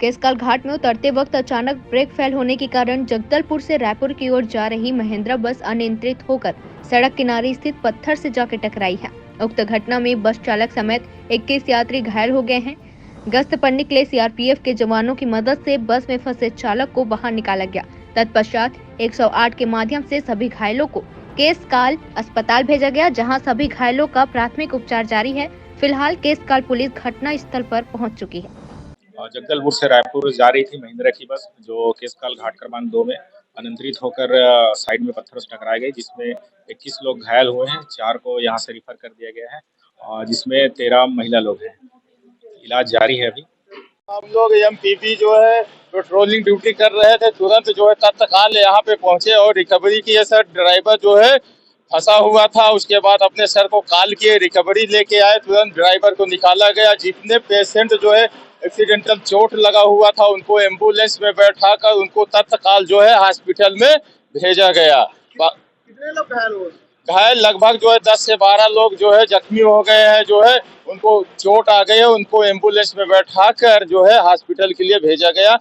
केसकाल घाट में उतरते वक्त अचानक ब्रेक फेल होने के कारण जगदलपुर से रायपुर की ओर जा रही महिंद्रा बस अनियंत्रित होकर सड़क किनारे स्थित पत्थर से जाकर टकराई है। उक्त घटना में बस चालक समेत 21 यात्री घायल हो गए हैं। गश्त पर निकले सीआरपीएफ के जवानों की मदद से बस में फंसे चालक को बाहर निकाला गया। तत्पश्चात 108 के माध्यम से सभी घायलों को केसकाल अस्पताल भेजा गया, जहां सभी घायलों का प्राथमिक उपचार जारी है। फिलहाल केसकाल पुलिस घटना स्थल पर पहुंच चुकी है। जगदलपुर से रायपुर जा रही थी महिंद्रा की बस, जो केसकाल घाट क्रमांक 2 में अनियंत्रित होकर साइड में पत्थरों से टकराई गई, जिसमें 21 लोग घायल हुए हैं। 4 को यहां से रिफर कर दिया गया है और जिसमें 13 महिला लोग हैं। इलाज जारी है अभी। हम लोग एमपीपी जो है पेट्रोलिंग ड्यूटी कर रहे थे, तुरंत जो है तत्काल यहाँ पे पहुंचे और रिकवरी की। सर ड्राइवर जो है फंसा हुआ था, उसके बाद अपने सर को कॉल किए, रिकवरी लेके आए, तुरंत ड्राइवर को निकाला गया। जितने पेशेंट जो है एक्सीडेंटल चोट लगा हुआ था उनको एम्बुलेंस में बैठा कर उनको तत्काल जो है हॉस्पिटल में भेजा गया। कितने लोग घायल हुए? घायल लगभग जो है 10 से 12 लोग जो है जख्मी हो गए हैं, जो है उनको चोट आ गई है, उनको एम्बुलेंस में बैठा कर जो है हॉस्पिटल के लिए भेजा गया।